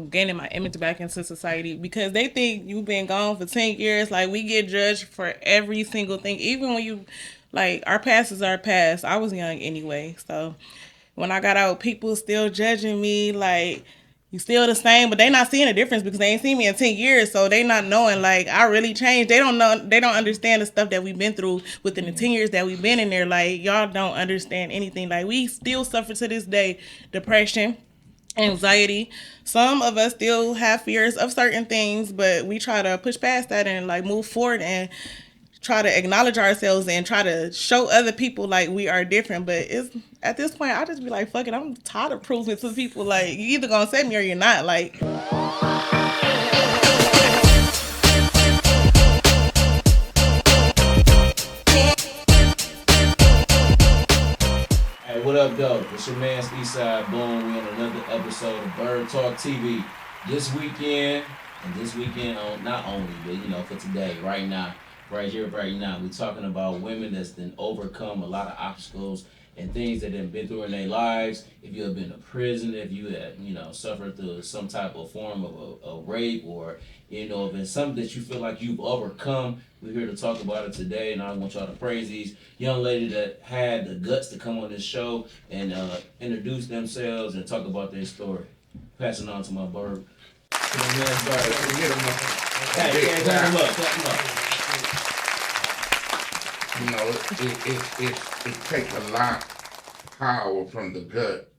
gaining my image back into society because they think you've been gone for 10 years. Like, we get judged for every single thing. Even when you, like, our past is our past. I was young anyway. So when I got out, people still judging me. Like, you still the same, but they not seeing a difference because they ain't seen me in 10 years. So they not knowing, like, I really changed. They don't know. They don't understand the stuff that we've been through within the 10 years that we've been in there. Like, y'all don't understand anything. Like, we still suffer to this day depression, anxiety. Some of us still have fears of certain things, but we try to push past that and like move forward and try to acknowledge ourselves and try to show other people like we are different. But it's at this point I just be like, fuck it, I'm tired of proving to people like you either gonna accept me or you're not. Like, Hey, what up, though? It's your man, Eastside Boom. We on another episode of Bird Talk TV. This weekend, and this weekend, not only, but for today, right now, right here, right now, we talking about women that's been overcome a lot of obstacles and things that they've been through in their lives. If you have been to prison, if you have, suffered through some type of form of a rape, or if it's something that you feel like you've overcome, we're here to talk about it today. And I want y'all to praise these young ladies that had the guts to come on this show and introduce themselves and talk about their story. Passing on to my bird. To the man's bird. Hey, clap him up, clap him up. It takes a lot of power from the gut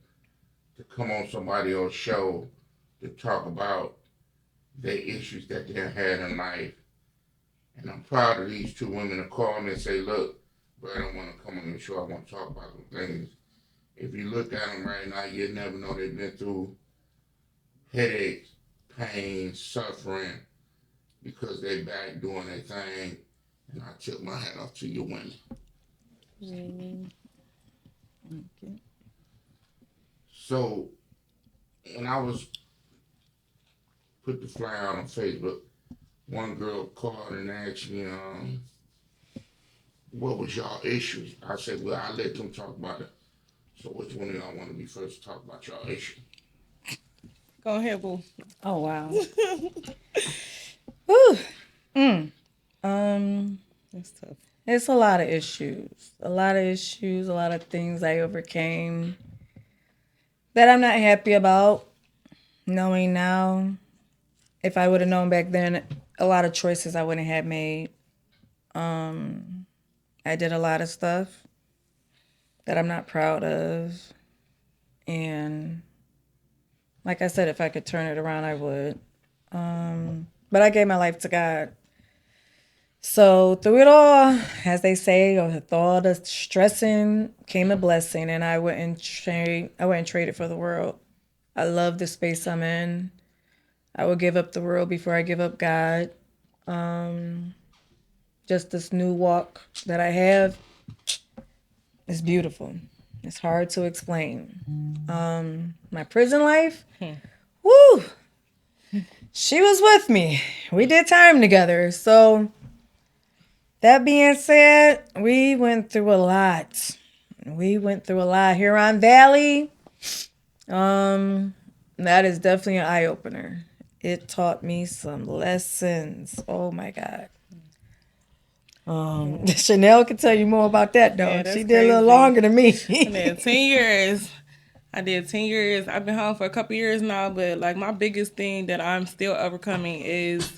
to come on somebody else's show to talk about their issues that they had in life. And I'm proud of these two women to call me and say, look, but I don't want to come on your show. I want to talk about some things. If you look at them right now, you'll never know they've been through headaches, pain, suffering, because they back doing their thing. And I took my hat off to you women. okay. So when I was put the flyer out on Facebook, one girl called and asked me, what was y'all issues? I said, well, I'll let them talk about it. So which one of y'all want to be first to talk about y'all issue? Go ahead, boo. Oh wow. Whew. That's tough. It's a lot of issues. A lot of things I overcame that I'm not happy about. Knowing now, if I would have known back then, a lot of choices I wouldn't have made. I did a lot of stuff that I'm not proud of. And like I said, if I could turn it around, I would. But I gave my life to God. So through it all, as they say, or with all the stressing came a blessing, and I wouldn't trade it for the world. I love the space I'm in. I would give up the world before I give up God. Just this new walk that I have is beautiful. It's hard to explain. My prison life, woo! She was with me. We did time together. So that being said, we went through a lot. Huron Valley. That is definitely an eye-opener. It taught me some lessons. Oh my God. Chanel can tell you more about that though. Yeah, She did a little longer than me. I did 10 years. I've been home for a couple years now, but like my biggest thing that I'm still overcoming is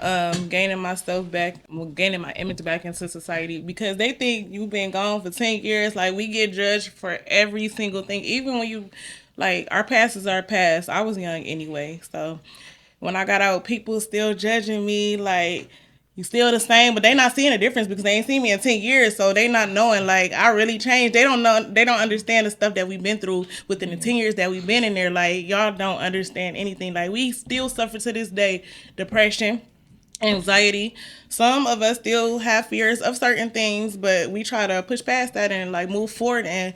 gaining myself back, gaining my image back into society because they think you've been gone for 10 years. Like, we get judged for every single thing. Even when you, like, our past is our past. I was young anyway. So when I got out, people still judging me like, you still the same, but they not seeing a difference because they ain't seen me in 10 years. So they not knowing, like, I really changed. They don't know. They don't understand the stuff that we've been through within the 10 years that we've been in there. Like, y'all don't understand anything. Like, we still suffer to this day depression, anxiety. Some of us still have fears of certain things, but we try to push past that and like move forward and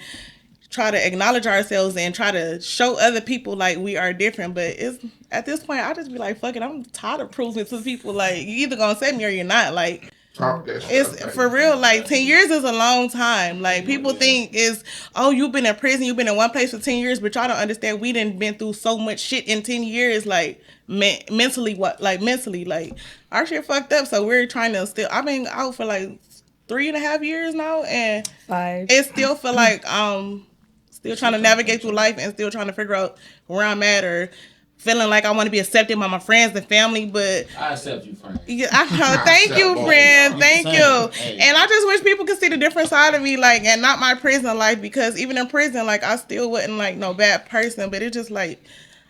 try to acknowledge ourselves and try to show other people like we are different. But it's at this point I just be like, fuck it, I'm tired of proving to people like you either gonna accept me or you're not. Like, Talk that stuff. It's back. for real. Like 10 years is a long time. Like people think is, oh, you've been in prison, you've been in one place for 10 years, but y'all don't understand. We done been through so much shit in 10 years. Like mentally, like our shit fucked up. So we're trying to still. I've been out for like 3.5 years now, and 5. it still feel like still trying to navigate through life and still trying to figure out where I'm at or feeling like I want to be accepted by my friends and family, but I accept you, friend. yeah, thank you, friend. Thank you. Hey. And I just wish people could see the different side of me, like, and not my prison life, because even in prison, like, I still wasn't like no bad person, but it's just like,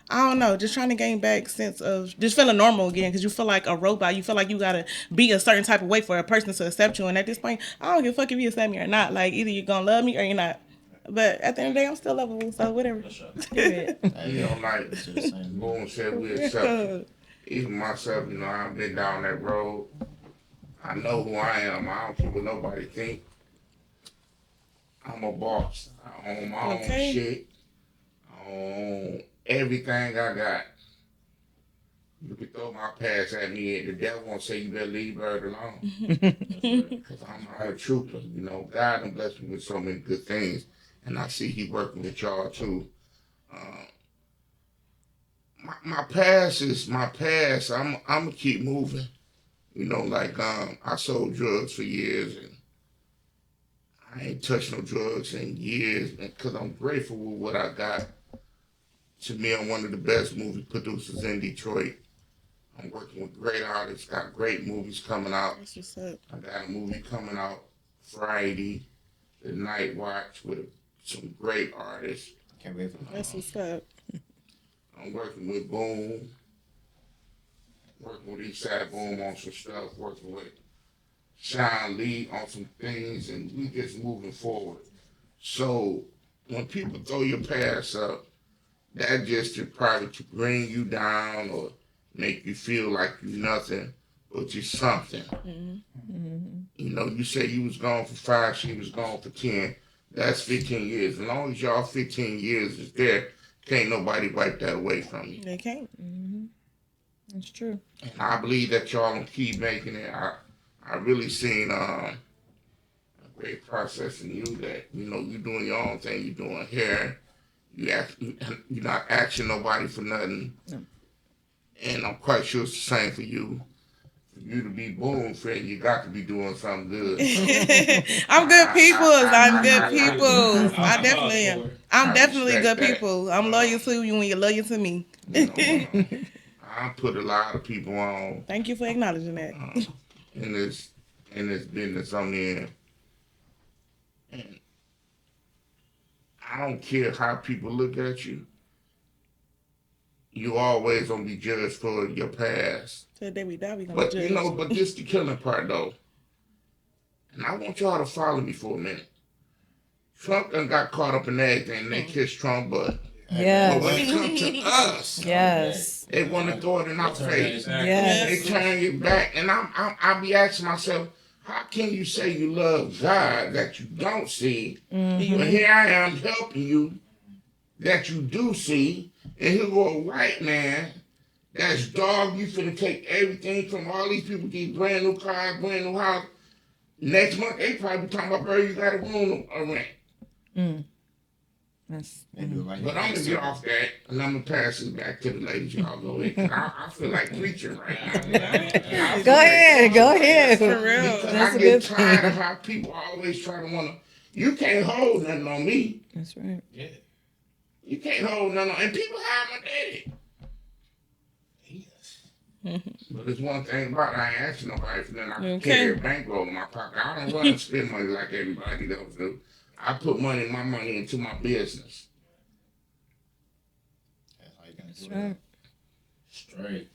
I don't know, just trying to gain back sense of just feeling normal again, because you feel like a robot. You feel like you gotta be a certain type of way for a person to accept you, and at this point, I don't give a fuck if you accept me or not. Like, either you're gonna love me or you're not. But at the end of the day, I'm still lovable, so whatever. You know, like Boone said, we accept. Even myself, you know, I've been down that road. I know who I am. I don't care what nobody think. I'm a boss. I own my own shit. I own everything I got. You can throw my past at me, and the devil won't say you better leave her alone. Because I'm not a trooper. You know, God done blessed me with so many good things, and I see He working with y'all too. My past is my past. I'm gonna keep moving. You know, like I sold drugs for years, and I ain't touched no drugs in years, because I'm grateful with what I got. To me, I'm one of the best movie producers in Detroit. I'm working with great artists, got great movies coming out. That's what's up. I got a movie coming out Friday, The Night Watch, with some great artists. Can't wait for that. That's what's up. I'm working with Boom, working with Eastside Boom on some stuff, working with Sean Lee on some things, and we just moving forward. So when people throw your past up, that just to probably to bring you down or make you feel like you're nothing, but you're something. You know, you say you was gone for 5, she was gone for 10. That's 15 years. As long as y'all 15 years is there, can't nobody wipe that away from you. They can't. That's true. And I believe that y'all gonna keep making it. I really seen a great process in you that, you know, you doing your own thing, you doing hair. You're not asking nobody for nothing. No. And I'm quite sure it's the same for you. For you to be Boom, friend, you got to be doing something good. I'm good peoples. I'm good peoples. I I definitely am. I I'm definitely respect good that. people. I'm loyal to you when you're loyal to me. You know, I put a lot of people on Thank you for acknowledging that. in this business I'm in. And I don't care how people look at you. You always gonna be judged for your past. Till the day we die, we gonna But judge. you know, but this the killing part though. And I want y'all to follow me for a minute. Trump done got caught up in everything and they kissed Trump butt. But when Yes. it comes to us, Yes. they want to throw it in our face. Yes. They turn you back, and I be asking myself, how can you say you love God that you don't see? But here I am helping you that you do see, and here go a white man that's dog. You finna take everything from all these people, these brand new cars, brand new house. Next month they probably talking about, bro, you got a room to rent. That's, They do it right But I'm gonna get off that, and I'm gonna pass it back to the ladies. Y'all go ahead. 'Cause I feel like preaching right now. go ahead. Go ahead. For real. Because That's I a get good tired thing. of how people always try to wanna. You can't hold nothing on me. That's right. Yeah. You can't hold nothing on. And people have my daddy. But there's one thing about it, I ain't asking nobody for nothing. I can carry a bankroll in my pocket. I don't run and spend money like everybody else do. I put my money into my business. That's how you gotta That's do right. it. Straight.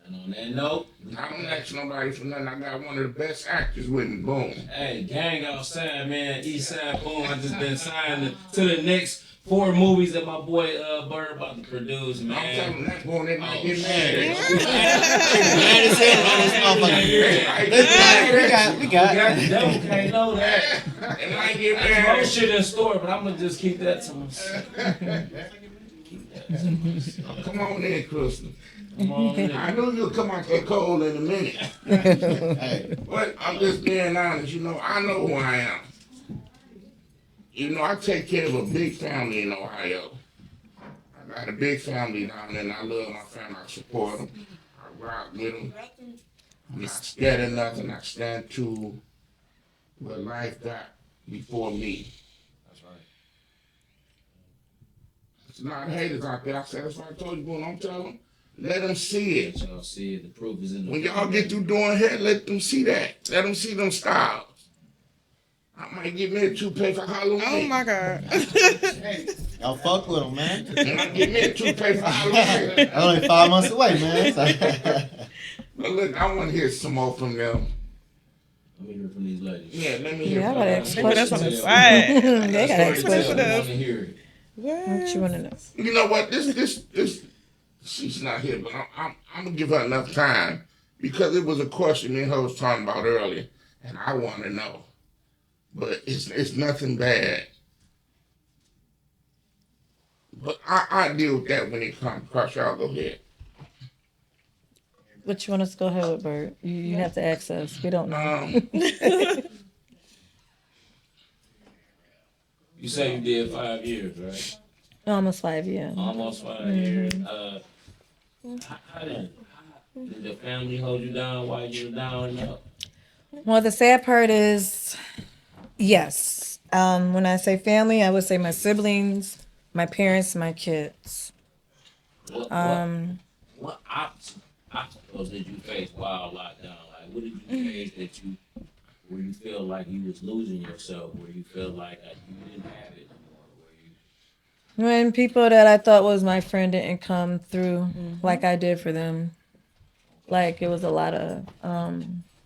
And on that note, I don't ask nobody for nothing. I got one of the best actors with me. Boom. hey, gang outside, man. Eastside Boom. I just been signed to the next 4 movies that my boy Bird about to produce, man. I'm telling that boy, they might get shit. mad. We got the devil can't know that. They might get There's more mad. shit in store, but I'm gonna just keep that to myself. Come on in, Crystal. Come on in. I knew you'd come out that cold in a minute. Hey, But I'm just being honest, I know who I am. I take care of a big family in Ohio. I got a big family down there, and I love my family. I support them. I rock with them. I'm not scared of nothing. I stand to what life got before me. that's right. There's a lot of haters out there. I said, that's what I told you, boy. Don't tell them. Let them see it. Let y'all see it. The proof is in the When y'all get through doing hair, let them see that. Let them see them styles. I might get me a toupee for Halloween. Oh my God. Y'all fuck with them, man. And I get me a toupee for Halloween. Only 5 months away, man. But look, I want to hear some more from them. Let me hear from these ladies. Yeah, let me hear Yeah, I from gotta them. ask Maybe that's on the questions. side. They got to ask Story to questions. tell. I want to hear it. What you want to know? You know what? This, she's not here, but I'm gonna give her enough time because it was a question me and her was talking about earlier, and I want to know. But it's nothing bad. But I deal with that when it comes across. Y'all go ahead. What you want us to go ahead with, Bert? You have to ask us. We don't know. You say you did 5 years, right? Almost 5 years. Almost 5 years. How did the family hold you down while you were down and out? Well, the sad part is, yes. When I say family, I would say my siblings, my parents, my kids. What obstacles did you face while locked down? Like, what did you face where you feel like you was losing yourself, where you feel like you didn't have it anymore, When people that I thought was my friend didn't come through like I did for them. Like, it was a lot of,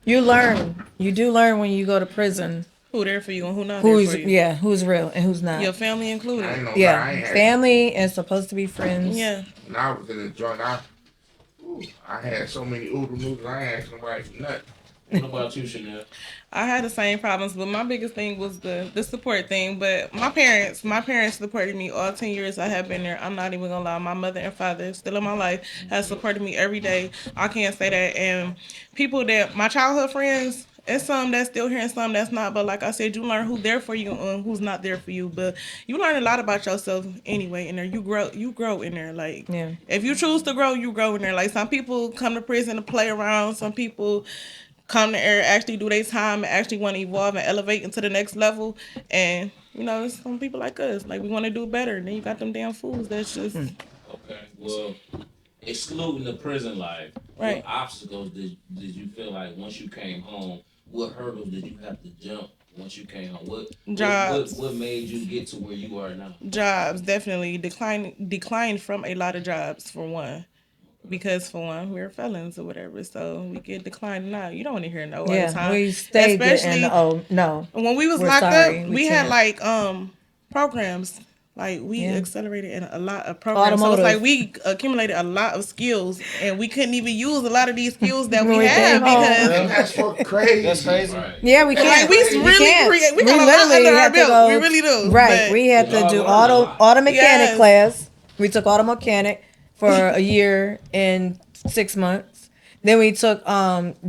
you learn. You do learn when you go to prison. Who there for you and who not there for you? Yeah, who's real and who's not. Your family I ain't included. gonna lie, I Yeah, ain't had family and supposed to be friends. Yeah. When I was in the joint, I had so many oodle noodles, I ain't asked nobody for nothing. What about you, Chanel? I had the same problems, but my biggest thing was the support thing. But my parents supported me all 10 years I have been there. I'm not even gonna lie. My mother and father, still in my life, has supported me every day. I can't say that. And people that my childhood friends, it's some that's still here and some that's not. But like I said, you learn who's there for you and who's not there for you. But you learn a lot about yourself anyway in there. You grow in there. Like, Yeah. if you choose to grow, you grow in there. Like, some people come to prison to play around. Some people come to air, actually do their time, and actually want to evolve and elevate into the next level. And there's some people like us, like, we want to do better. And then you got them damn fools that's just Okay, well, excluding the prison life, Right. what obstacles did you feel like once you came home? What hurdles did you have to jump once you came home? Jobs. What made you get to where you are now? jobs. Definitely declined from a lot of jobs, for one. Because, for one, we're felons or whatever, so we get declined now. You don't want to hear no all the Yeah, time. we stayed Especially getting, no. when we was We're locked sorry, up, we we had can't. programs. Like, we Yeah. accelerated in a lot of programs. So it's Automotive. like we accumulated a lot of skills, and we couldn't even use a lot of these skills that we When we have came home. because And that's for crazy. That's crazy. Right. Yeah, we like, can't. we We really can't. create. We got a lot literally under our had to belt. go- We really do. Right, But we had to Y'all do learned a lot. auto mechanic Yes. class. We took auto mechanic for a year and 6 months. Then we took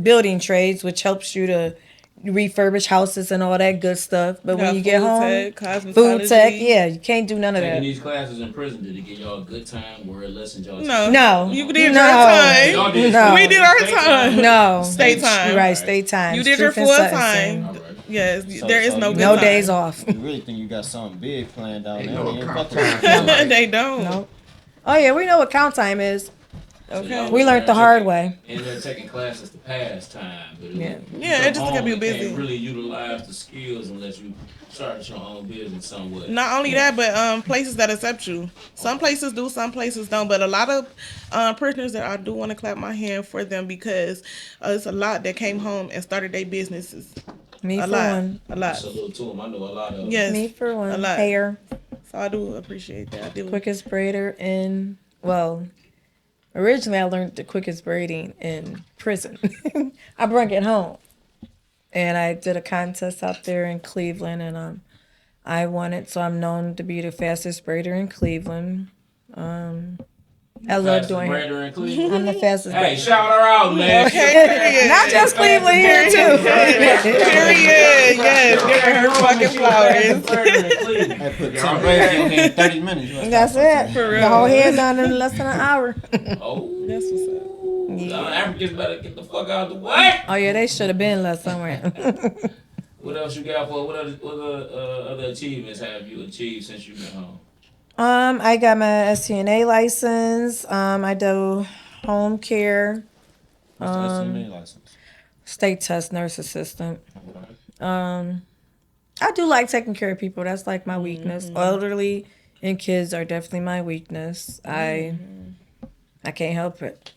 building trades, which helps you to refurbish houses and all that good stuff. But when got you get food home, tech, cosmetology. food tech, yeah, you can't do none of Taking that. these classes in prison, did it give y'all a good time where it lessened y'all? No. No. You did No. your time. Y'all did No. We did our state time. No. State time. Right, state time. You did your Truth full and time. sentencing. All right. Yes, So- there is so no you good No time. days off. You really think you got something big planned down Ain't there? no They ain't comp fucking- time. They don't. No. Oh yeah, we know what count time is. Okay. We learned the hard way. And they're taking classes to pass time. But Yeah. Yeah, it just kept you busy. Can't really utilize the skills unless you start your own business somewhere. Not only that, but places that accept you. Some places do, some places don't. But a lot of prisoners that I do want to clap my hand for them because it's a lot that came home and started their businesses. Me A for lot, one. a lot. Salute to them. I know a lot of Yes, Me for a one. lot. Hair. So I do appreciate that. I do. Quickest braider in, well, originally I learned the quickest braiding in prison. I brought it home. And I did a contest out there in Cleveland and I won it. So I'm known to be the fastest braider in Cleveland. I love Fastest doing brander it. in Cleveland. I'm the fastest. Hey, shout her out, man. Okay, Not just Cleveland here too. Period. Yes, giving her fucking flowers. I put 10 braids in here in 30 minutes. You wanna That's stop it. For real. The whole head done in less than an hour. Oh, That's what's up. Africans better get the fuck out the way. Oh yeah, they should have been left somewhere. What else you got for? What other achievements have you achieved since you've been home? I got my STNA license. I do home care, What's the SMA license? state test nurse assistant. I do like taking care of people. That's like my weakness. Elderly and kids are definitely my weakness. I can't help it.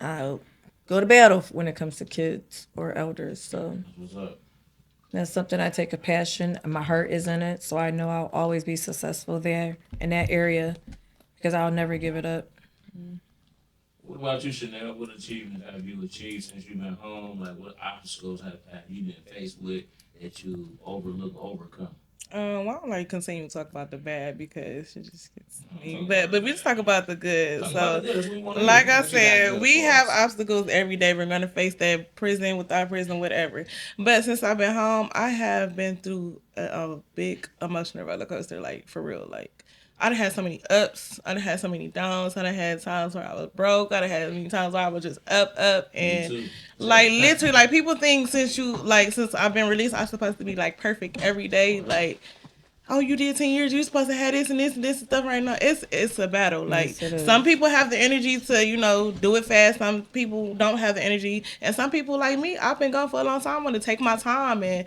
I go to battle when it comes to kids or elders. So What's up? that's something I take a passion. My heart is in it, so I know I'll always be successful there in that area because I'll never give it up. What about you, Chanel? What achievements have you achieved since you've been home? Like, what obstacles have you been faced with that you overcome? Well, I don't like continue to talk about the bad because it just gets me. But we just talk about the good. Talk So, about the good, that's what we wanna like hear. I What you got said, good we for have us? obstacles every day. We're gonna face that prison, without prison, whatever. But since I've been home, I have been through a big emotional roller coaster. Like for real, like. I done had so many ups. I done had so many downs. I done had times where I was broke. I done had many times where I was just up, and too. like literally, like people think since I've been released, I'm supposed to be like perfect every day. Like, oh, you did 10 years. You're supposed to have this and this and this and stuff right now. It's a battle. Like Yes, it is. some people have the energy to do it fast. Some people don't have the energy, and some people like me, I've been gone for a long time. I want to take my time and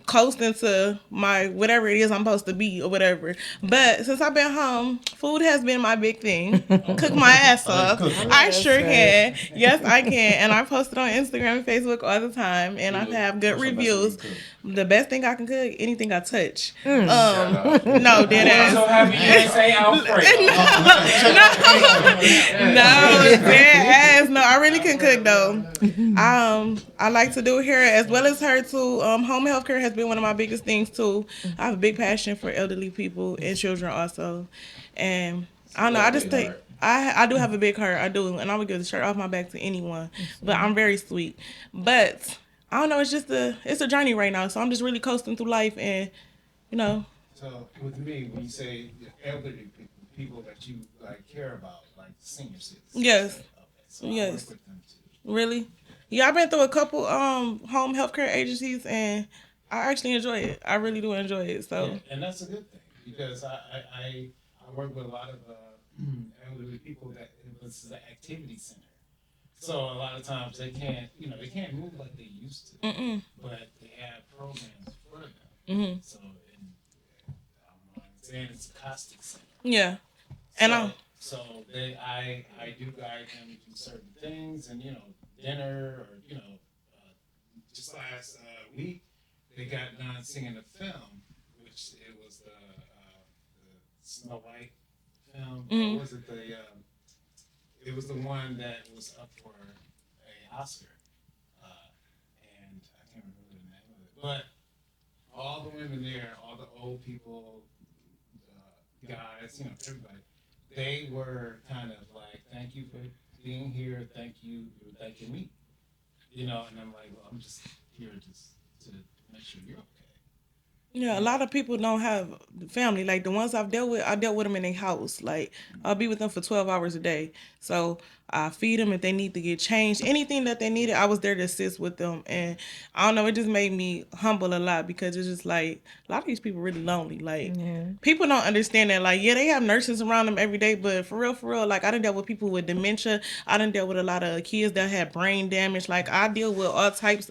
coast into my whatever it is I'm supposed to be or whatever. But since I've been home, food has been my big thing. Cook my ass off. I sure can. Yes, I can. And I post it on Instagram and Facebook all the time. And I have good reviews. The best thing I can cook, anything I touch. No, dead I'm ass. so happy you didn't say Alfredo. No, dead ass. No, I really can cook though. I like to do hair as well as her too. Home health care has been one of my biggest things too. I have a big passion for elderly people and children also. And I don't know, I just think I do have a big heart. I do, and I would give the shirt off my back to anyone. But I'm very sweet. But I don't know, it's a journey right now. So I'm just really coasting through life and So with me, when you say the elderly people that you like care about, like senior citizens. Yes. Okay, so I Yes. work with them too. Really? Yeah, I've been through a couple home healthcare agencies and I actually enjoy it. I really do enjoy it. So Yeah, and that's a good thing because I work with a lot of elderly people that this is an activity center. So a lot of times they can't move like they used to, but they have programs for them. So I'm saying it's a caustic center. yeah. And I do guide them to certain things, and dinner, or just last week they got done singing a film, which it was the Snow White film. Or was it it was the one that was up for a Oscar, and I can't remember the name of it, but all the women there, all the old people, guys, everybody, they were kind of like, thank you for being here, thank you me. And I'm like, well, I'm just here just to make sure you're okay. yeah, a lot of people don't have family. Like the ones I dealt with them in their house. Like I'll be with them for 12 hours a day. So I feed them if they need to get changed. Anything that they needed, I was there to assist with them. And I don't know, it just made me humble a lot because it's just like a lot of these people really lonely. Like people don't understand that. Like, yeah, they have nurses around them every day, but for real, like I done dealt with people with dementia. I done dealt with a lot of kids that had brain damage. Like I have dealt with all types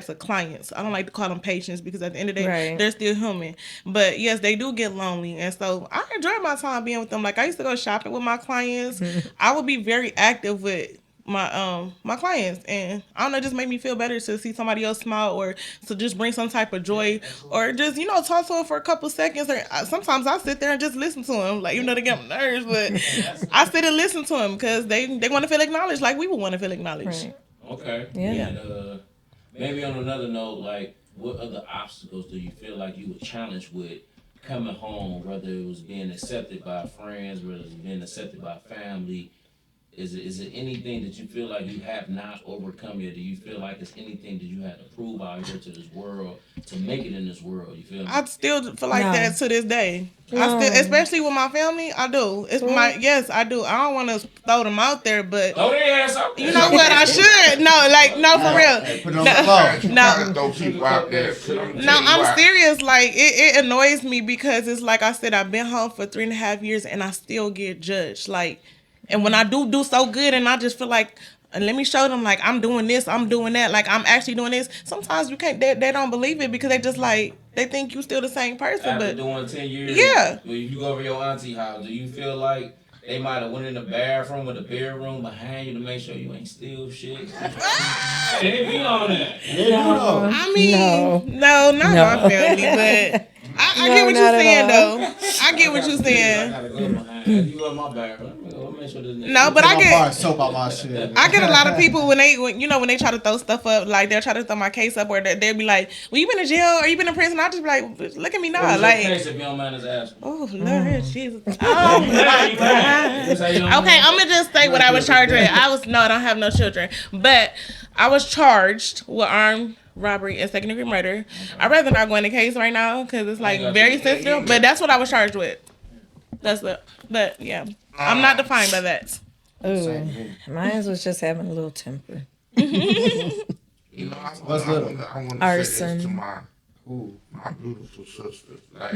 of clients. I don't like to call them patients because at the end of the day, Right. they're still human. But yes, they do get lonely. And so I enjoy my time being with them. Like I used to go shopping with my clients. I would be very active with my clients, and I don't know, it just made me feel better to see somebody else smile or to just bring some type of joy or just talk to them for a couple seconds. Or sometimes I sit there and just listen to them, like they get my nerves, but I sit and listen to them because they want to feel acknowledged like we would want to feel acknowledged. Right. Okay. Yeah. And maybe on another note, like, what other obstacles do you feel like you were challenged with coming home, whether it was being accepted by friends, whether it was being accepted by family? Is it anything that you feel like you have not overcome yet? Do you feel like it's anything that you had to prove out here to this world to make it in this world? You feel me? I still feel like No. that to this day. No. I still, especially with my family, I do. It's my yes, I do. I don't want to throw them out there, but Throw their ass out there. you know what? I should. No, like no, for real. Put it on the floor. You No. gotta throw people out there. 'Cause I'm No, tell you I'm why. serious. Like it annoys me because it's like I said, I've been home for 3.5 years and I still get judged. Like, and when I do so good, and I just feel like, let me show them like I'm doing this, I'm doing that, like I'm actually doing this. Sometimes you can't. They don't believe it because they just like they think you still the same person. After But doing 10 years, Yeah. when you go over your auntie house, do you feel like they might have went in the bathroom or the bedroom behind you to make sure you ain't steal shit? They be on that. I mean, no, not my family, but I No, get what not you're at saying all. though. I get what you're I saying. gotta go behind. You go in my bathroom. Let me go make sure this nigga. No, but I I'm get. pouring soap out my shit. I get a lot of people when they try to throw stuff up, like they'll try to throw my case up, or they'll be like, "Well, you been in jail or you been in prison?" I just be like, "Look at me What now, was your like, case if you don't mind us asking? oh Lord Jesus, oh my God." You say you don't Okay, mind? I'm gonna just say what I was charged with. I don't have no children, but I was charged with armed robbery and second degree murder. I'd rather not go in the case right now because it's like very sensitive, but that's what I was charged with. But yeah, I'm not defined by that. Ooh, mine was just having a little temper. You know, What's I little? want to say Arson. this to Ooh. my beautiful sisters. Like,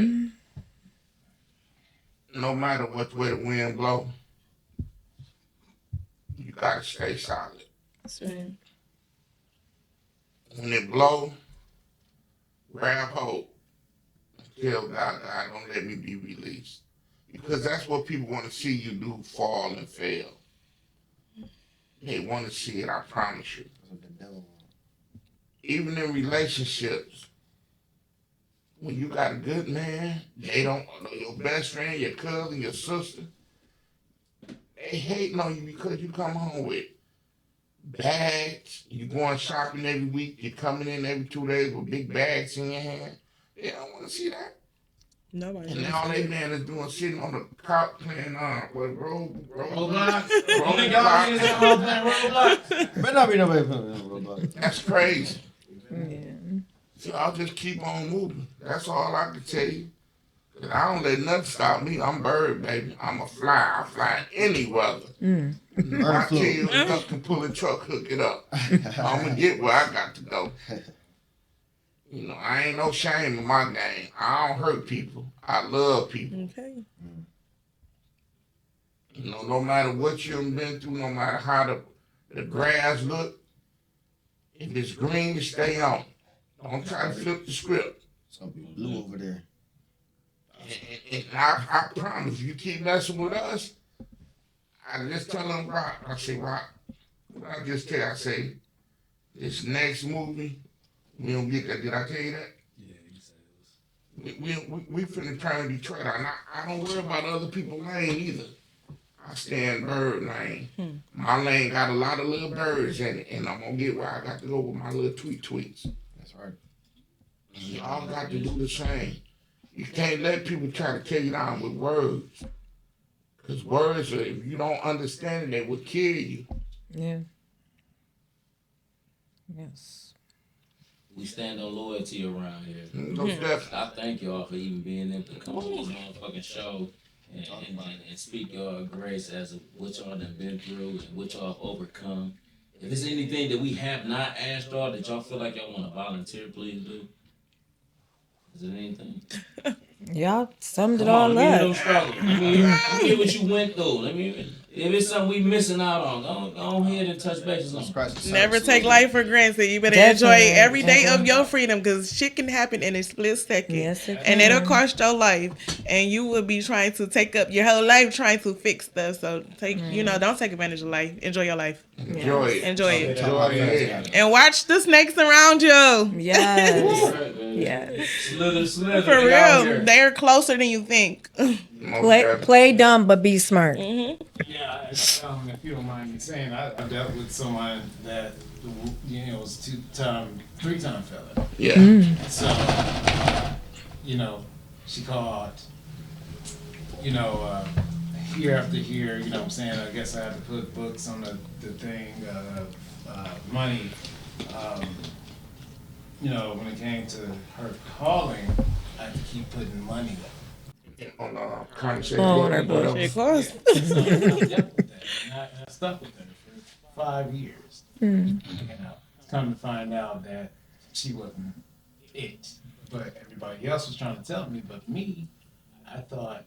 no matter what way the wind blow, you gotta stay solid. That's right. When it blow, grab hope. Tell God, God, don't let me be released. Because that's what people want to see you do, fall and fail. They want to see it, I promise you. Even in relationships, when you got a good man, they don't know your best friend, your cousin, your sister, they hating on you because you come home with bags, you going shopping every week, you're coming in every 2 days with big bags in your hand. They don't want to see that. Nobody. And now they man is doing sitting on the couch playing Roblox? Roblox. Y'all niggas at home playing Roblox? Better not be nobody playing Roblox. That's crazy. Yeah. So I'll just keep on moving. That's all I can tell you. 'Cause I don't let nothing stop me. I'm bird, baby. I'm a fly. I fly in any weather. I tell you, enough can pull a truck, hook it up. I'm gonna get where I got to go. You know, I ain't no shame in my game. I don't hurt people. I love people. Okay. You know, no matter what you've been through, no matter how the grass look, if it's green, stay on. Don't try to flip the script. It's gonna be blue over there. And I promise, you keep messing with us, I just tell them, Rock, I say, Rock, what I just tell you, I say, this next movie, we don't get that. Did I tell you that? Yeah, you said it was. We finna turn Detroit out. And I don't worry about other people's lane either. I stay in bird lane. My lane got a lot of little birds in it, and I'm gonna get where I got to go with my little tweets. That's right. And y'all got to do the same. You can't let people try to tear you down with words. Because words, if you don't understand it, they will kill you. Yeah. Yes. We stand on loyalty around here. Most definitely. I thank y'all for even being able to come on this motherfucking show and speak your grace as of what y'all done been through and what y'all have overcome. If there's anything that we have not asked y'all that y'all feel like y'all want to volunteer, please do. Is there anything? Y'all summed it Come all on, let me hear them up. struggles. Let me hear what you went through. Let me, if it's something we missing out on, go ahead and touch bases on. Scratch the Never surface. take life for granted. You better Definitely. enjoy every day of your freedom because shit can happen in a split second. Yes, it And it'll can. cost your life. And you will be trying to take up your whole life trying to fix stuff. So don't take advantage of life. Enjoy your life. Enjoy it. Enjoy it. Enjoy it. And watch the snakes around you. Yes. Right, man. Yes. Slither, For they out real. here. They're closer than you think. Most Play definitely. play dumb but be smart. Yeah, if you don't mind me saying, I dealt with someone that, was 3-time felon. Yeah. So, she called, you know, year after year, you know what I'm saying? I guess I had to put books on the thing, money. Um, you know, when it came to her calling, I had to keep putting money On conversation. On her book. Of course. yeah, so I kept with that. And I stuck with her for 5 years. You know, come to find out that she wasn't it. But everybody else was trying to tell me, but me, I thought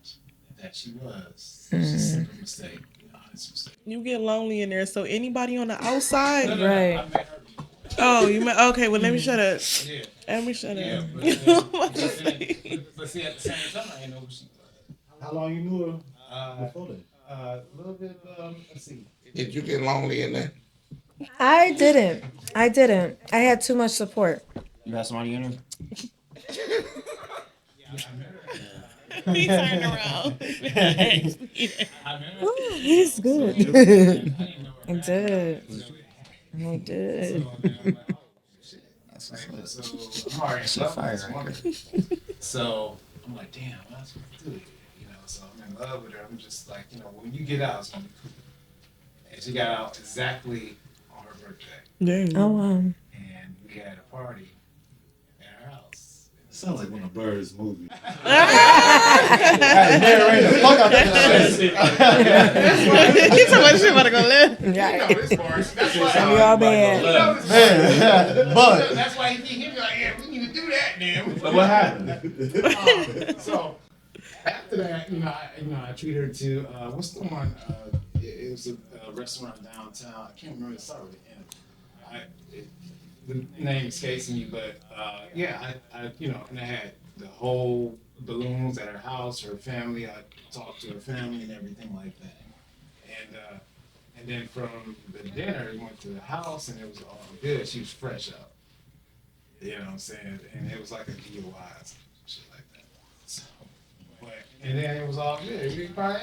that she was. It's just a simple mistake, honest mistake. You get lonely in there, so anybody on the outside. No, Right. I met her before. Oh, you meant okay. Well, let me shut up. Yeah. Let me shut Yeah, up. but, You know what I'm saying? but see, at the same time, I didn't know who she was. How long you knew her before that? A little bit, let's see. Did you get lonely in there? I didn't. I had too much support. You had somebody in her? He turned around. I met her. Ooh, he's good. I didn't know her. I did. I did. So then I'm like, oh, shit. That's what's up. So I'm already in love with this woman. So I'm like, damn, that's what I do. You know, so I'm in love with her. I'm just like, you know, when you get out, it's gonna be cool. And she got out exactly on her birthday. Oh wow. And we had a party at her house. Sounds like one of Bird's movies. He talking about shit about to go left. That's why Some of y'all bad. Man, but that's why he hit me like, yeah, we need to do that then. but what happened? So after that, I treat her to what's the one? It was a restaurant downtown. I can't remember the start with the end. The name escapes me, but yeah, I and I had the whole balloons at her house, her family. I talked to her family and everything like that. And then from the dinner, we went to the house, and it was all good. She was fresh out. You know what I'm saying? And it was like a DUI or some shit like that. So, and then it was all good. We probably,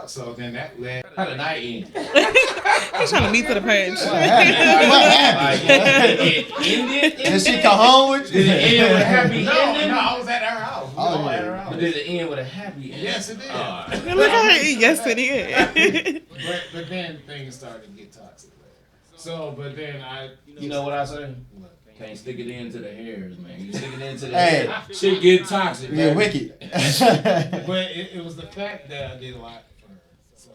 so then that led. How the night end? I'm trying to meet to the page. What happened? It ended. Did she come home with Did it you? end with a happy No, ending? I was at her house. We Oh, all yeah. at her house. But did it end with a happy ending? Yes, it did. Look at it. Yes, it is. But then things started to get toxic later. So, but then You know what I say? Can't stick it into the hairs, man. You stick it into the Hey. hair, shit get toxic, You're man. wicked. but it was the fact that I did a lot for her. So,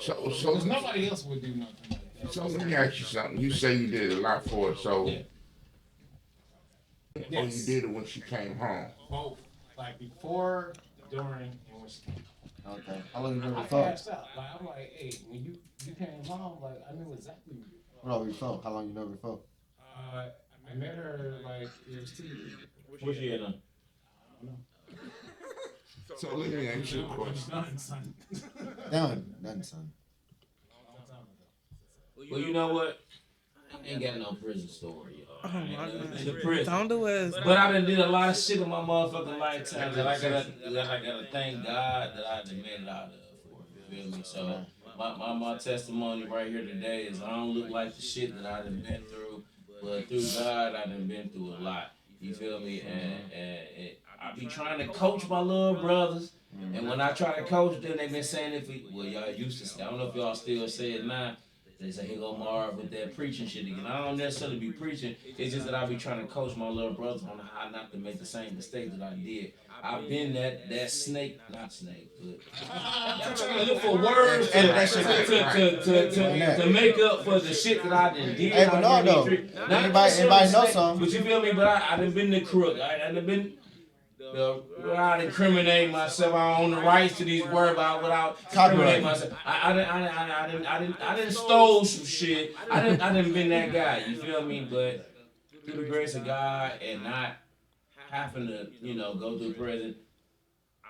So because nobody else would do nothing like that. So let me ask you something. You say you did a lot for her, so Yeah. or you did it when she came home. Both. Like before, during, and when she came. Okay. How long you never I thought? cashed out. Like, I'm like, hey, when you came home, like, I knew exactly what you were. What all you felt? How long you never felt? I met her, like, it was 2 years. What you had on? So let me ask you a question. Nothing, son. Nothing, son. Long time ago. Well, you know what? I ain't got no prison story, y'all. Oh my God. The prison. Don't do us. But I done did a lot of shit in my motherfucking lifetime that I gotta thank God that I done made it out of. You feel me? So my testimony right here today is I don't look like the shit that I done been through, but through God I done been through a lot. You feel me? And I be trying to coach my little brothers. And when I try to coach them, they been saying y'all used to say, I don't know if y'all still say it now. They say, here go Marv with that preaching shit again. I don't necessarily be preaching. It's just that I be trying to coach my little brothers on how not to make the same mistake that I did. I've been that snake, not snake, but I'm trying to look for words to make up for the shit that I done did. Hey, but no, though. Anybody know something? But you feel me? But I done been the crook. I done been without incriminating myself. I own the rights to these words without incriminating myself. I didn't stole some shit. I didn't been that guy. You feel me? But through the grace of God and not having to, go through prison, I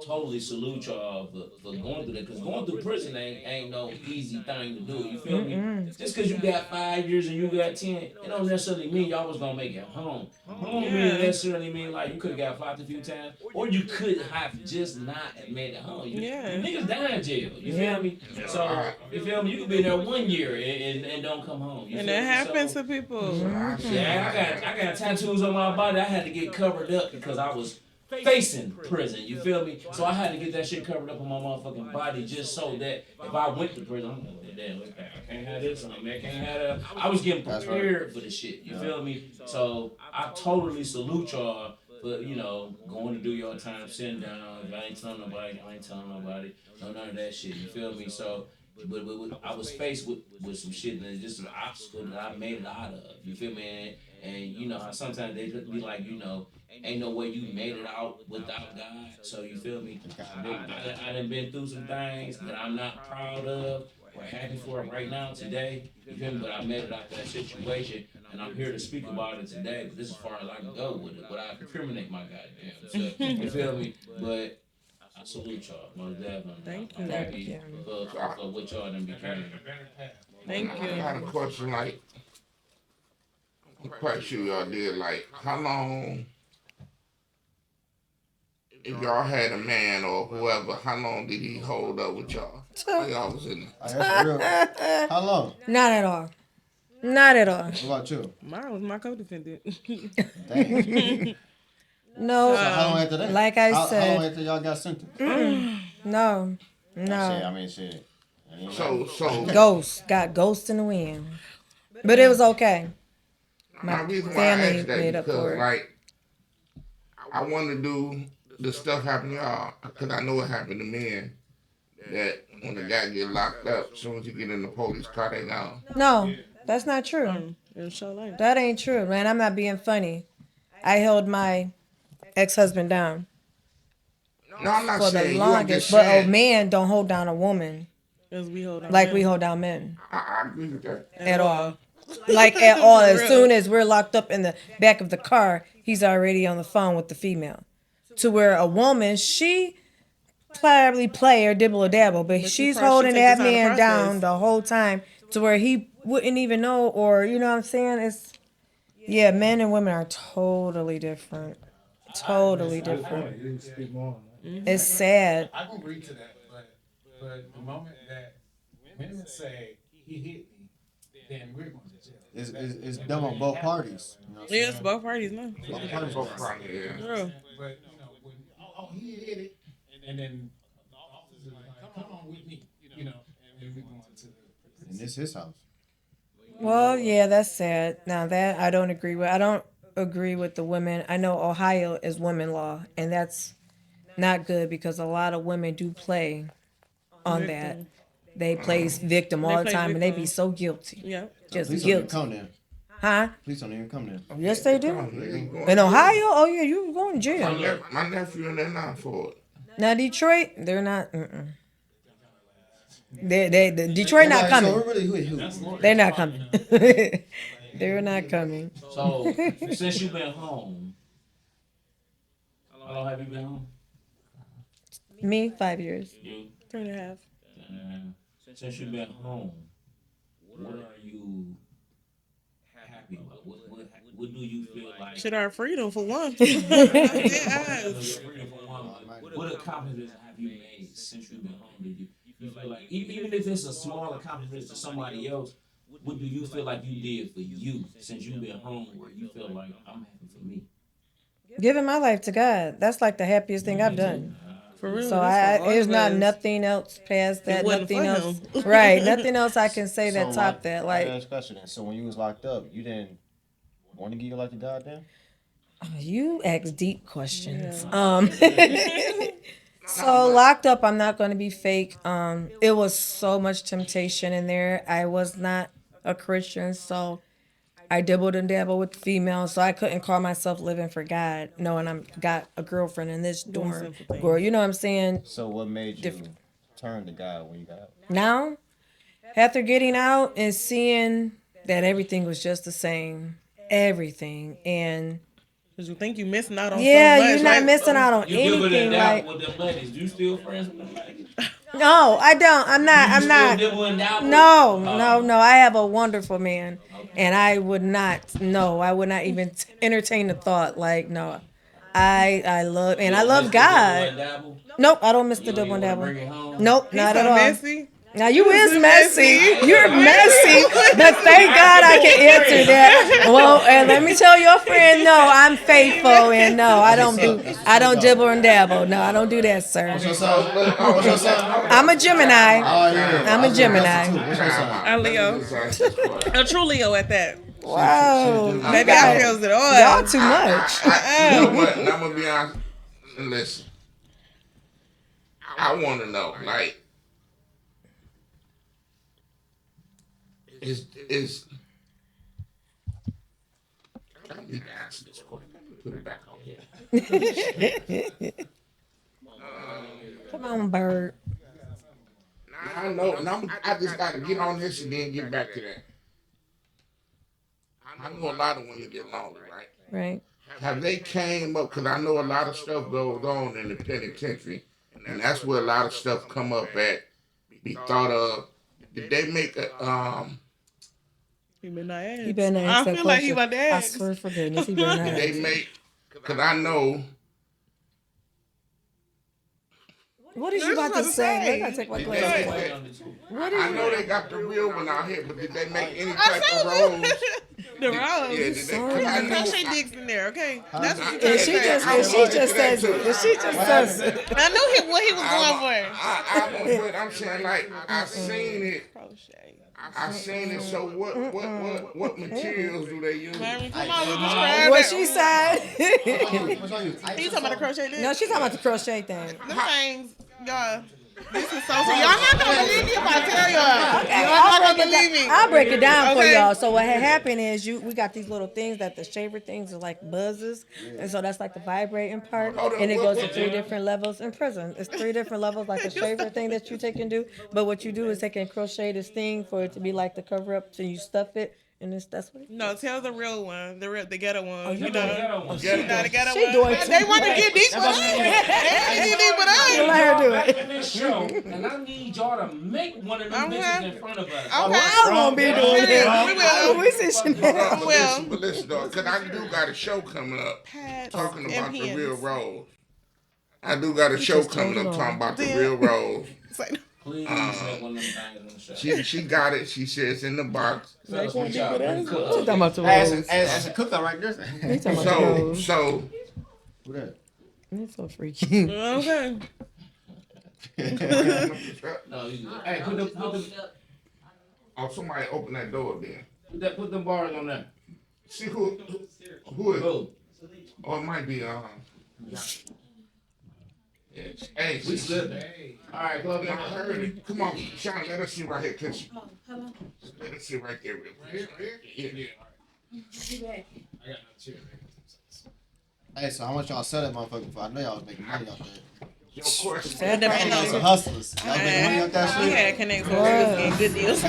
totally salute y'all for going through that. Because going through prison ain't no easy thing to do. You feel me? Just because you got 5 years and you got 10, it don't necessarily mean y'all was gonna make it home. Home doesn't necessarily mean like you could have got flopped a few times, or you could have just not made it home. Niggas die in jail. You feel me? So you feel me? You could be there 1 year and don't come home. You And feel that me? happens So, to people. yeah, I got tattoos on my body. I had to get covered up because I was facing prison. You feel me? So I had to get that shit covered up on my motherfucking body just so that if I went to prison, I'm like, well, damn, I can't have this on me. I can't have that. I was getting prepared for the shit. You feel me? So I totally salute y'all for, going to do your time, sitting down. If I ain't telling nobody, I ain't telling nobody. No, none of that shit. You feel me? So, but I was faced with some shit and it's just an obstacle that I made it out of. You feel me? And you know how sometimes they be like, ain't no way you made it out without God. So you feel me? I done been through some things that I'm not proud of or happy for right now today. You feel me? But I made it out that situation, and I'm here to speak about it today. But this is as far as I can go with it without incriminate my goddamn self. You feel me? But I salute y'all, most definitely. Thank I'm you. happy for what y'all done became. Thank I you. got a question, like, I'm quite sure y'all did, like, how long, if y'all had a man or whoever, how long did he hold up with y'all? While y'all was in Oh, that's real. How long? Not at all. Not at all. What about you? Mine was my co-defendant. Dang. No. So how long after that? Like I How said, long after y'all got sentenced? no. Shit, No. I mean, shit. So Ghost. Got ghost in the wind. But it was okay. my My reason why I family asked that made up because, for it. like, I want to do the stuff happen to y'all because I know it happened to men that when a guy get locked up, as soon as he get in the police car, they gone. No, that's not true. It'll show life. That ain't true, man. I'm not being funny. I held my ex-husband down No, I'm not for the saying you. I'm longest, just but a saying. man don't hold down a woman As we hold on. like we hold down men I agree with that. at all. Like at all. For As real. soon as we're locked up in the back of the car, he's already on the phone with the female. To where a woman, she probably play or dibble or dabble, but she's holding take that the time to man down process. the whole time to where he wouldn't even know, or you know what I'm saying? It's yeah, men and women are totally different. Totally different. You speak more on that. It's sad. I can agree to that, but the moment that women say he hit me, then we're going to jail. It's done on both parties. You know what I'm Yeah, it's saying? both parties now. Both parties. Both parties, yeah. True. But when he hit it, and then the officer like, come on with me, and we're going to the And it's his house. Well, yeah, that's sad. Now that I don't agree with. I don't agree with the women. I know Ohio is women law, and that's not good because a lot of women do play on that. Victim. They play victim all They the play time, and they be victim. so guilty. Yeah. Just Police don't even guilty. come there. Huh? Police don't even come there. Yes, they do. Niggas going In to Ohio, jail. oh yeah, you going to jail. My nephew in there now for it. Now Detroit, they're not. They Detroit not So coming. really, who? They're not coming. They're not coming. So since you've been home, how long have you been home? Me, 5 years. You. 3.5. Since you've been home, what are you happy about? What do you feel like? Shit, our freedom for one. Your Yes. freedom from one. What accomplishments have you made since you've been home? Did you feel like even if it's a small accomplishment to somebody else, what do you feel like you did for you since you've been home where you feel like I'm happy for me? Giving my life to God. That's like the happiest thing I've done. For real. So that's for all there's of not us. nothing else past that. It wasn't Nothing for else. him. Right. Nothing else I can say that top that. Like, Like question. So when you was locked up, you didn't want to give your life to God then? you ask deep questions. Yeah. So locked up, I'm not going to be fake. It was so much temptation in there. I was not a Christian, so I dibbled and dabbled with females, so I couldn't call myself living for God, knowing I'm got a girlfriend in this Doing dorm. simple things. Girl, you know what I'm saying? So what made you Different. turn to God when you got out? Now, after getting out and seeing that everything was just the same, everything, and Cause you think you missing out on yeah, so much. you're not right? missing out on You give it anything. a dabble Like, with them ladies. You still friends with them ladies? no, I don't. I'm not. You I'm still not. dibble and dabble? No. I have a wonderful man, and I would not. No, I would not even entertain the thought. Like, no, I love and I love God. Nope, I don't miss the double and dabble. Nope, He's not so at all. messy. Now you is messy. You're messy, but thank God I can answer that. Well, and let me tell your friend, no, I'm faithful, and no, I don't dibble and dabble. No, I don't do that, sir. What's your son? What's your son? I'm a Gemini. Oh yeah. I'm a Gemini. What's your son? I'm Leo. A true Leo at that. Wow, Maybe I feels it all. y'all too much. You know what? And I'm gonna be honest. Listen, I want to know, like, is I need to answer this question. Let me put it back on here. Come on, bird. I know, and I just got to get on this and then get back to that. I know a lot of women get lonely, right? Right. Have they came up? Because I know a lot of stuff goes on in the penitentiary, and that's where a lot of stuff come up at, be thought of. Did they make a He better not ask. He better not ask I that feel like he question. about to I ask. swear for goodness, he better not Did they ask. make? Because I know. What is you about to say? I gotta take my Did they glasses make off. that? I know they got the real one out here, but did they make any type of rolls? The rose. Yeah, did they? 'Cause Put I the know. crochet dicks in there, okay? That's what you And trying to she say. just says it. And she just says it. I knew what he was going for. I don't, but I'm saying like I seen it. Crochet. I seen it. So what materials do they use? Mary, come on, we describe What that. she said. What's on you? He talking about the crochet dicks? No, she's talking about the crochet thing. Them things, y'all. This is so y'all not gonna believe me if I tell y'all. Okay, Y'all not gonna believe me. I'll break it down for Okay. y'all. So what had happened is we got these little things that the shaver things are like buzzes, and so that's like the vibrating part, and it goes to 3 different levels in prison. It's 3 different levels, like a shaver thing that you take and do. But what you do is take and crochet this thing for it to be like the cover up, so you stuff it, and that's what it. No, tell the real one, the ghetto one. you You doing know, it. she not the ghetto She one. doing too They want to much. get deep with us. They want to get deep with us. Let her do it. In this show, and I need y'all to make one of them bitches in front of us. Okay. I won't be doing it. We will. We see Chanel. But listen though, because I do got a show coming up Pads talking about and the pins. real roles. I do got a show just coming told up it talking all. about the Yeah. real roles. It's like, Please make one of them things on the show. She got it. She says in the box. Tell us what y'all been She cooking. talking about the Hey, rose. that's a cooker right there. He talking about the rose. So Who that? It's so freaky. okay. No, you good. Hey, put the oh, somebody open that door then. put them bars on there. See who is? Go. Oh, it might be Hey, We good. All right, go I ahead. heard it. Come on, Sean, let us see right here. Cause let us see right there. Real quick. Yeah. I got no chair. Hey, so how much y'all sell that motherfucker for? I know y'all was making money off that. Of course. That depends Y'all on some hustlers. Y'all making money off that We shit? had connects with niggas getting good deals.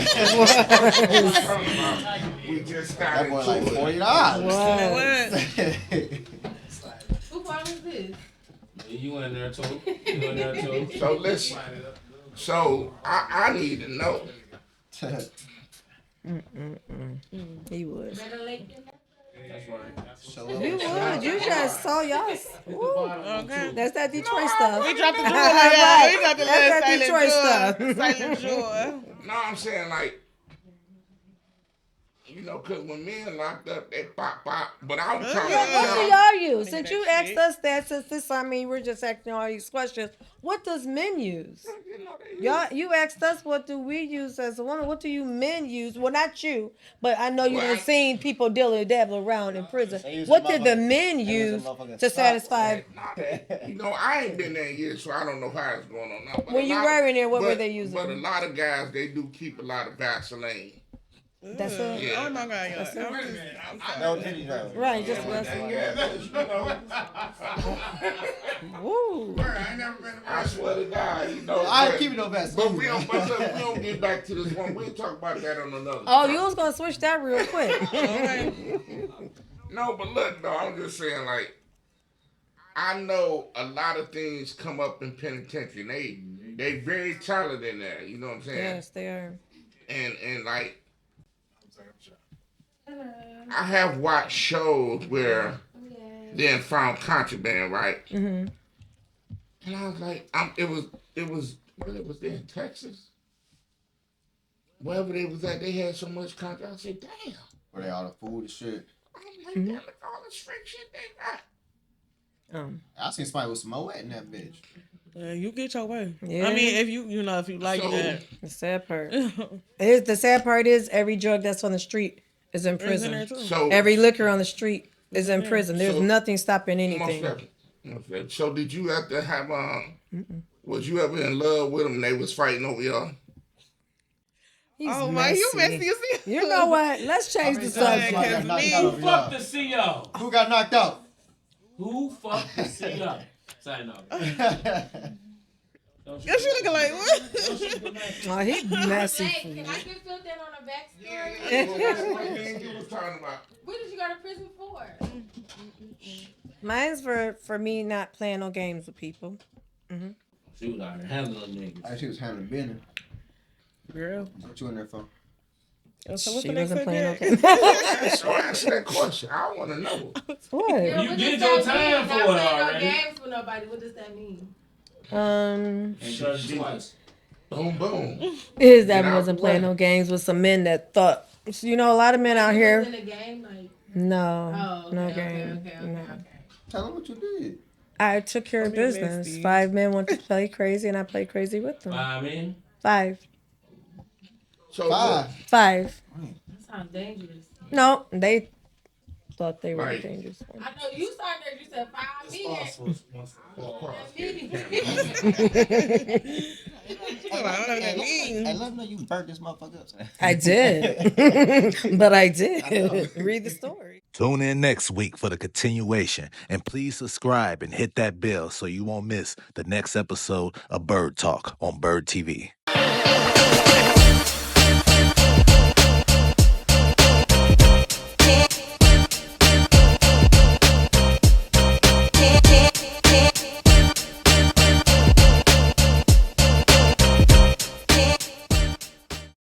We just got That boy into like it. $40. What? Who brought us this? You in there too. You in there too. So listen. So I need to know. He would. Better late than never. That's right. Show up. You would. You just saw y'all. Ooh. Okay. That's that Detroit stuff. We dropped the jewel like that. We dropped the That's little that Detroit silent stuff. jewel. Silent jewel. No, I'm saying like, you know, cause when men locked up, they pop. But I'm trying Yeah, what do to y'all use? Since you asked us that, since this, I mean, we're just asking all these questions. What does men use? Y'all, you asked us what do we use as a woman. What do you men use? Well, not you, but I know you've Well, seen people dabble around in prison. They use What some did the motherfucking- men they use use some motherfucking to socks, satisfy? You know, I ain't been there in years, so I don't know how it's going on now. But When a you lot were of- in there, what were but- they using? But a lot of guys, they do keep a lot of Vaseline. That's it. Yeah. Oh my God, y'all. Wait a minute. No titty though. Right, just That wrestling. gas, you know, Woo. I ain't never been I swear to God, you know. I but- ain't keeping no vest. But we don't. But look, we don't get back to this one. We'll talk about that on another. Oh, time. you was gonna switch that real quick. No, but look, though, I'm just saying, like, I know a lot of things come up in penitentiary. They very talented in there. You know what I'm saying? Yes, they are. And like, I have watched shows where they found contraband, right? Mm-hmm. And I was like, it was there in Texas. wherever they was at, they had so much content. I said, damn. Where they all the food and shit. I'm like, damn, look at all the straight shit they got. I seen somebody with some Moet in that bitch. You get your way. Yeah. I mean, if you if you like So- that. The sad part. The sad part is every drug that's on the street is in It's in there prison. too. So Every liquor on the street is in prison. There's So- nothing stopping most anything. definitely. So did you have to have was you ever in love with them and they was fighting over y'all? He's Oh my, you messy. messy. You see? You know what? Let's change the Somebody Cause subject. got knocked me- out Who over fucked y'all. the CO? Who got knocked out? Who fucked the CO? Say no. Yeah, she looking like what? Oh, he's messy. Hey, can I get filled in on a backstory? What you was talking about? What did you go to prison for? Mine's for me not playing no games with people. She was out there handling niggas. She was handling business. Girl. What you in there for? So what's She the next wasn't playing no subject? games. So answer that question. I want to know. What? Yeah, You what did does your that time mean? for Not it playing already. no games for nobody. What does that mean? And judge twice. Boom, boom. Is that Get I out wasn't the playing way. no games with some men that thought. You know, a lot of men out Was here. in the game, like, No, oh, okay, no okay, game. okay, okay, No. okay. Tell them what you did. I took care of Don't be business. messy. 5 men want to play crazy, and I played crazy with them. I mean, 5. So Five. 5. That sounds dangerous. No, they thought they were Right. dangerous. I know you started there. You said 5 This minutes. Hey, let them know you burnt this motherfucker up. son. I did. But I did. Read the story. Tune in next week for the continuation. And please subscribe and hit that bell so you won't miss the next episode of Bird Talk on Bird TV.